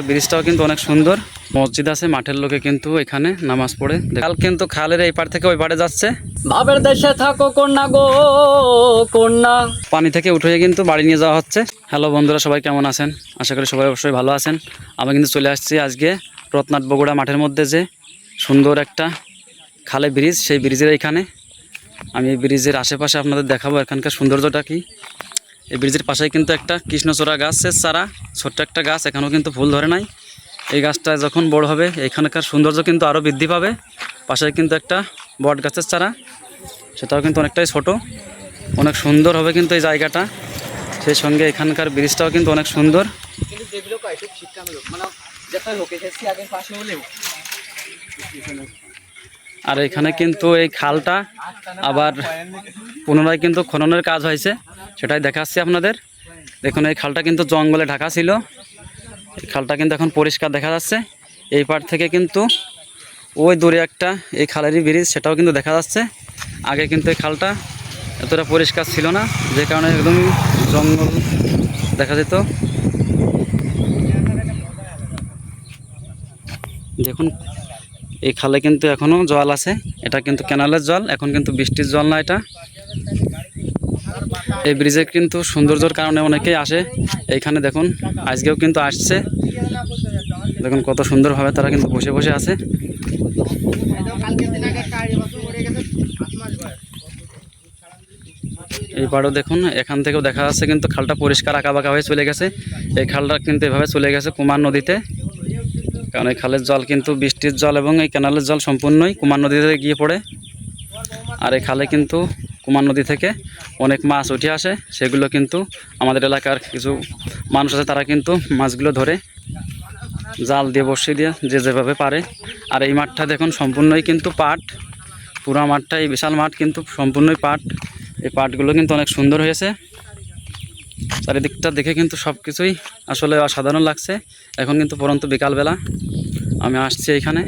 ব্রিজটাও কিন্তু অনেক সুন্দর, মসজিদ আছে, মাঠের লোকে কিন্তু এখানে নামাজ পড়ে। কাল কিন্তু খালের এই পার থেকে ওই পারে যাচ্ছে। বাবের দেশে থাকো কন্যা গো কন্যা, পানি থেকে উঠে কিন্তু বাড়ি নিয়ে যাওয়া হচ্ছে। হ্যালো বন্ধুরা, সবাই কেমন আছেন? আশা করি সবাই অবশ্যই ভালো আছেন। আমি কিন্তু চলে আসছি আজকে রত্নাট বগুড়া মাঠের মধ্যে যে সুন্দর একটা খালে ব্রিজ, সেই ব্রিজের এইখানে আমি এই ব্রিজের আশেপাশে আপনাদের দেখাবো এখানকার সৌন্দর্যটা কি। এই ব্রিজের পাশেই কিন্তু একটা কৃষ্ণচূড়া গাছের চারা, ছোট্ট একটা গাছ, এখানেও কিন্তু ফুল ধরে নাই। এই গাছটা যখন বড় হবে এখানকার সৌন্দর্য কিন্তু আরও বৃদ্ধি পাবে। পাশে কিন্তু একটা বট গাছের চারা, সেটাও কিন্তু অনেকটাই ছোট, অনেক সুন্দর হবে কিন্তু এই জায়গাটা। সেই সঙ্গে এখানকার ব্রিজটাও কিন্তু অনেক সুন্দর। আর এখানে কিন্তু এই খালটা আবার পুনরায় কিন্তু খননের কাজ হয়েছে, সেটাই দেখাচ্ছি আপনাদের। দেখুন এই খালটা কিন্তু জঙ্গলে ঢাকা ছিল, এই খালটা কিন্তু এখন পরিষ্কার দেখা যাচ্ছে। এই পার থেকে কিন্তু ওই দূরে একটা এই খালেরই ব্রিজ, সেটাও কিন্তু দেখা যাচ্ছে। আগে কিন্তু এই খালটা এতটা পরিষ্কার ছিল না, যে কারণে একদমই জঙ্গল দেখা যেত। দেখুন এই খালে কিন্তু এখনও জল আছে, এটা কিন্তু ক্যানালের জল, এখন কিন্তু বৃষ্টির জল না এটা। এই ব্রিজে কিন্তু সৌন্দর্যের কারণে অনেকেই আসে এইখানে। দেখুন আজকেও কিন্তু আসছে, দেখুন কত সুন্দরভাবে তারা কিন্তু বসে বসে আছে। এই পাড়ও দেখুন, এখান থেকেও দেখা যাচ্ছে কিন্তু খালটা পরিষ্কার আঁকাবাঁকা হয়ে চলে গেছে। এই খালটা কিন্তু এভাবে চলে গেছে কুমার নদীতে, কারণ এই খালের জল কিন্তু বৃষ্টির জল এবং এই ক্যানালের জল সম্পূর্ণই কুমার নদীতে গিয়ে পড়ে। আর এই খালে কিন্তু কুমার নদী থেকে অনেক মাছ উঠে আসে, সেগুলো কিন্তু আমাদের এলাকার কিছু মানুষ আছে, তারা কিন্তু মাছগুলো ধরে জাল দিয়ে বসিয়ে দিয়ে যে যেভাবে পারে। আর এই মাঠটা দেখুন সম্পূর্ণই কিন্তু পাট, পুরো মাঠটা, এই বিশাল মাঠ কিন্তু সম্পূর্ণই পাট। এই পাটগুলো কিন্তু অনেক সুন্দর হয়েছে, চারিদিকটা দেখে কিন্তু সব কিছুই আসলে অসাধারণ লাগছে। এখন কিন্তু পরন্তু বিকালবেলা আমি আসছি এইখানে।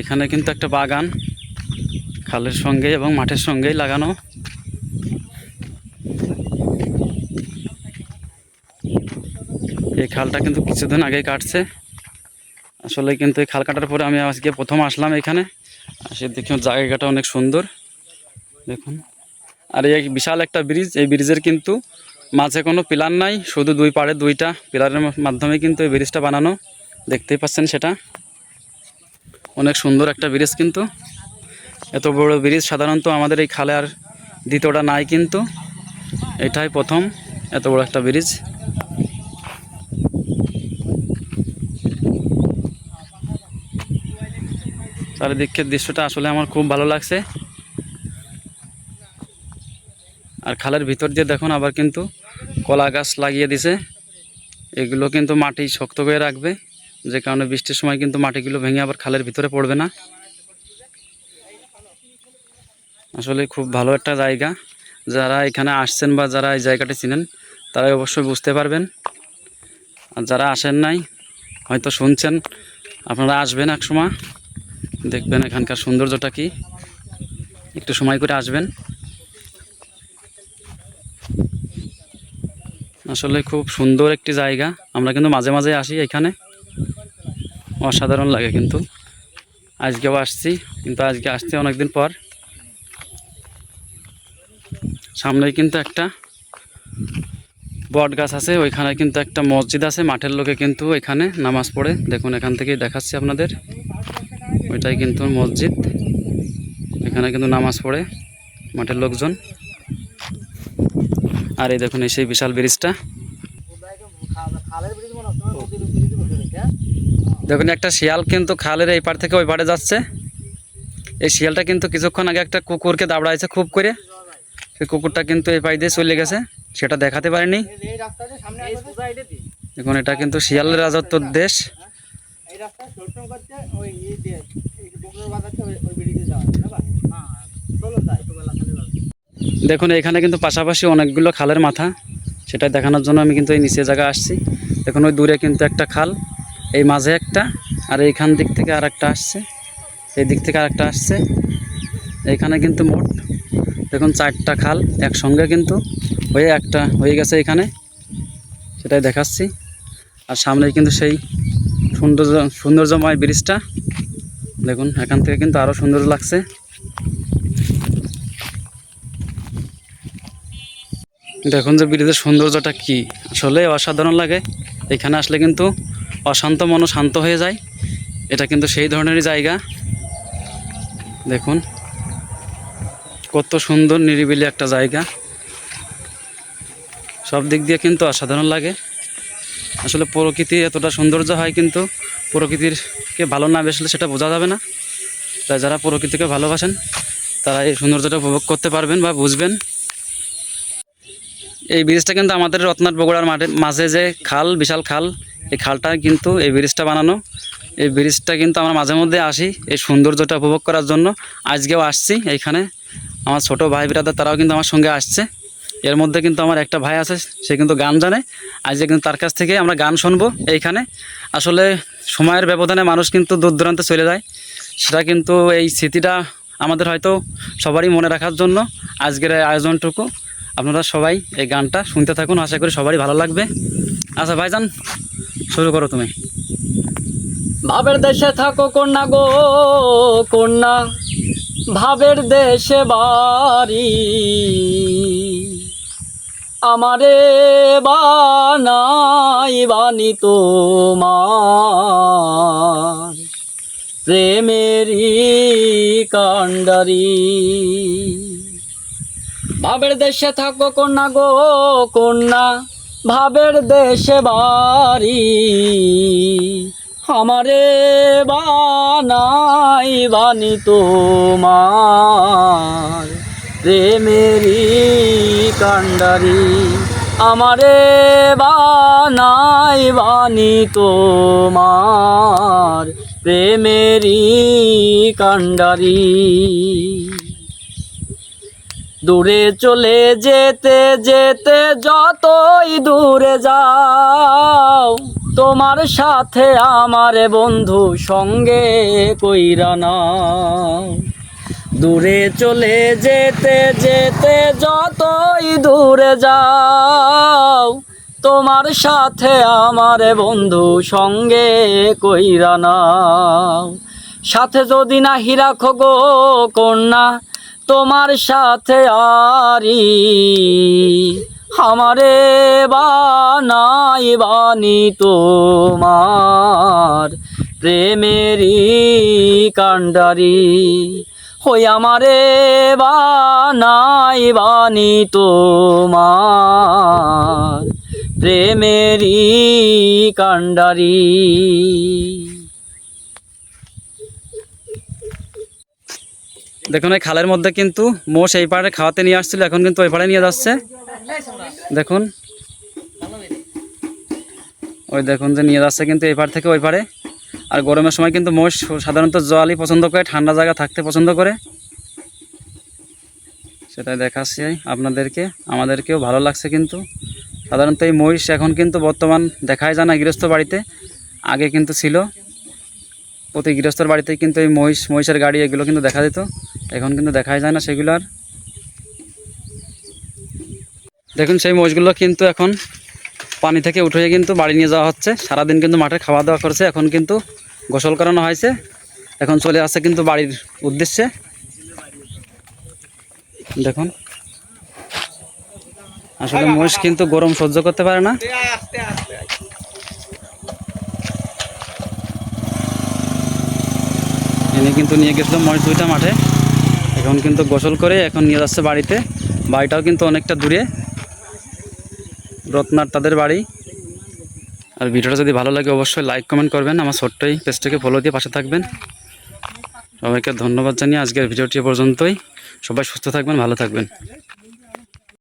এখানে কিন্তু একটা বাগান খালের সঙ্গে এবং মাঠের সঙ্গেই লাগানো। এই খালটা কিন্তু কিছুদিন আগেই কাটছে আসলে, কিন্তু এই খাল কাটার পরে আমি আজকে প্রথম আসলাম এখানে। সে দেখুন জায়গাটা অনেক সুন্দর দেখুন। আর এই বিশাল একটা ব্রিজ, এই ব্রিজের কিন্তু মাঝে কোনো পিলার নাই, শুধু দুই পাড়ে দুইটা পিলারের মাধ্যমে কিন্তু এই ব্রিজটা বানানো, দেখতেই পাচ্ছেন সেটা। অনেক সুন্দর একটা ব্রিজ, কিন্তু এত বড় ব্রিজ সাধারণত আমাদের এই খালে আর দ্বিতীয়টা নাই, কিন্তু এটাই প্রথম এত বড় একটা ব্রিজ। চারিদিকের দৃশ্যটা আসলে আমার খুব ভালো লাগছে। আর খালের ভিতর দিয়ে দেখুন আবার কিন্তু কলা গাছ লাগিয়ে দিছে, এগুলো কিন্তু মাটি শক্ত করে রাখবে, যে কারণে বৃষ্টির সময় কিন্তু মাটিগুলো ভেঙে আবার খালের ভিতরে পড়বে না। আসলে খুব ভালো একটা জায়গা, যারা এখানে আসছেন বা যারা এই জায়গাটি চিনেন তারাই অবশ্যই বুঝতে পারবেন। আর যারা আসেন নাই হয়তো শুনছেন, আপনারা আসবেন এক সময়, দেখবেন এখানকার সৌন্দর্যটা কি, একটু সময় করে আসবেন। আসলে খুব সুন্দর একটি জায়গা, আমরা কিন্তু মাঝে মাঝে আসি এখানে, অসাধারণ লাগে। কিন্তু আজকেও আসছি, কিন্তু আজকে আসছি অনেকদিন পর। সামনেই কিন্তু একটা বট গাছ আছে, ওইখানে কিন্তু একটা মসজিদ আছে, মাঠের লোকে কিন্তু এখানে নামাজ পড়ে। দেখুন এখান থেকেই দেখাচ্ছি আপনাদের, ওইটাই কিন্তু মসজিদ, এখানে কিন্তু নামাজ পড়ে মাঠের লোকজন। আর এই দেখুন এই সেই বিশাল ব্রিজটা, দেখুন একটা শিয়াল কিন্তু খালের এই পার থেকে ওই পারে যাচ্ছে। এই শিয়ালটা কিন্তু কিছুক্ষণ আগে একটা কুকুরকে দাবড়াইছে খুব করে, সেই কুকুরটা কিন্তু এই পাশ দিয়ে চলে গেছে, সেটা দেখাতে পারিনি। দেখুন এটা কিন্তু শিয়ালের রাজত্বর দেশ। দেখুন এখানে কিন্তু পাশাপাশি অনেকগুলো খালের মাথা, সেটা দেখানোর জন্য আমি কিন্তু এই নিচে জায়গা আসছি। দেখুন ওই দূরে কিন্তু একটা খাল, এই মাঝে একটা, আর এইখান দিক থেকে আর একটা আসছে, এই দিক থেকে আর একটা আসছে। এইখানে কিন্তু মোট দেখুন 4টা খাল একসঙ্গে কিন্তু হয়ে একটা হয়ে গেছে এখানে। সেটাই দেখাচ্ছি। আর সামনেই কিন্তু সেই সৌন্দর্যময় ব্রিজটা দেখুন, এখান থেকে কিন্তু আরও সুন্দর লাগছে। দেখুন যে ব্রিজের সৌন্দর্যটা কি, আসলে অসাধারণ লাগে। এখানে আসলে কিন্তু অশান্ত মনও শান্ত হয়ে যায়। এটা কিন্তু সেই ধরনেরই জায়গা। দেখুন কত সুন্দর নিরিবিলি একটা জায়গা, সব দিক দিয়ে কিন্তু অসাধারণ লাগে। আসলে প্রকৃতি এতটা সৌন্দর্য হয়, কিন্তু প্রকৃতিরকে ভালো না বেসলে সেটা বোঝা যাবে না। তাই যারা প্রকৃতিকে ভালোবাসেন তারা এই সৌন্দর্যটা উপভোগ করতে পারবেন বা বুঝবেন। এই ব্রিজটা কিন্তু আমাদের রত্নাট বগুড়ার মাঝে যে খাল, বিশাল খাল, এই খালটা কিন্তু এই ব্রিজটা বানানো। এই ব্রিজটা কিন্তু আমরা মাঝে মধ্যে আসি এই সৌন্দর্যটা উপভোগ করার জন্য। আজকেও আসছি এইখানে। আমার ছোট ভাই বিরাদার তারাও কিন্তু আমার সঙ্গে আসছে। এর মধ্যে কিন্তু আমার একটা ভাই আছে, সে কিন্তু গান জানে। আজকে কিন্তু তার কাছ থেকে আমরা গান শুনবো এইখানে। আসলে সময়ের ব্যবধানে মানুষ কিন্তু দূর দূরান্তে চলে যায়, সেটা কিন্তু এই স্মৃতিটা আমাদের হয়তো সবারই মনে রাখার জন্য আজকের এই আয়োজনটুকু। আপনারা সবাই এই গানটা শুনতে থাকুন, আশা করি সবারই ভালো লাগবে। আচ্ছা ভাইজান, শুরু করো তুমি। ভাবের দেশে থাকো কন্যা গো কন্যা, ভাবের দেশে বাড়ি, আমারে বানাই বানি তোমার প্রেমেরই কান্ডারি। ভাবের দেশে থাকো কন্যা গো কন্যা, ভাবের দেশে বাড়ি, আমারে বানাই বানি তোমার প্রেমেরই কান্ডারি, আমারে বানাই বানি তোমার প্রেমেরই কান্ডারি। দূরে চলে যেতে যেতে যতই দূরে যাও, তোমার সাথে আমার বন্ধু সঙ্গে কইরা নাও। দূরে চলে যেতে যেতে যতই দূরে যাও, তোমার সাথে আমার বন্ধু সঙ্গে কইরা নাও। সাথে যদি নাহি রাখো গো কন্যা তোমার সাথে আরি, আমারে বানাই বানি তোমার প্রেমেরই কান্ডারি। হই আমারে বানাই বানি তোমার প্রেমেরই কান্ডারি। দেখুন এই খালের মধ্যে কিন্তু মোষ এই পাড়ে খাওয়াতে নিয়ে আসছিল, এখন কিন্তু ওই পাড়ে নিয়ে যাচ্ছে। দেখুন ওই দেখুন যে নিয়ে যাচ্ছে কিন্তু এই পাড় থেকে ওই পাড়ে। আর গরমের সময় কিন্তু মোষ সাধারণত জলই পছন্দ করে, ঠান্ডা জায়গা থাকতে পছন্দ করে। সেটাই দেখাচ্ছি আপনাদেরকে, আমাদেরকেও ভালো লাগছে। কিন্তু সাধারণত এই মহিষ এখন কিন্তু বর্তমান দেখাই যায় না গৃহস্থ বাড়িতে, আগে কিন্তু ছিল প্রতি গৃহস্থর বাড়িতেই কিন্তু এই মহিষের গাড়ি এগুলো কিন্তু দেখা যেত, এখন কিন্তু দেখাই যায় না সেগুলো আর। দেখুন সেই মহিষগুলো কিন্তু এখন পানি থেকে উঠে কিন্তু বাড়ি নিয়ে যাওয়া হচ্ছে। সারাদিন কিন্তু মাঠে খাওয়া দাওয়া করছে, এখন কিন্তু গোসল করানো হয়েছে, এখন চলে আসছে কিন্তু বাড়ির উদ্দেশ্যে। দেখুন আসলে মহিষ কিন্তু গরম সহ্য করতে পারে না। এনে কিন্তু নিয়ে গেছিলাম মহিষ দুইটা মাঠে, এখন কিন্তু গোসল করে এখন নিয়ে যাচ্ছে বাড়িতে। বাড়িটাও কিন্তু অনেকটা দূরে, রত্নার তাদের বাড়ি। আর ভিডিওটা যদি ভালো লাগে অবশ্যই লাইক কমেন্ট করবেন, আমার ছোট্ট এই পেজটাকে ফলো দিয়ে পাশে থাকবেন। সবাইকে ধন্যবাদ জানিয়ে আজকের ভিডিওটি পর্যন্তই। সবাই সুস্থ থাকবেন, ভালো থাকবেন।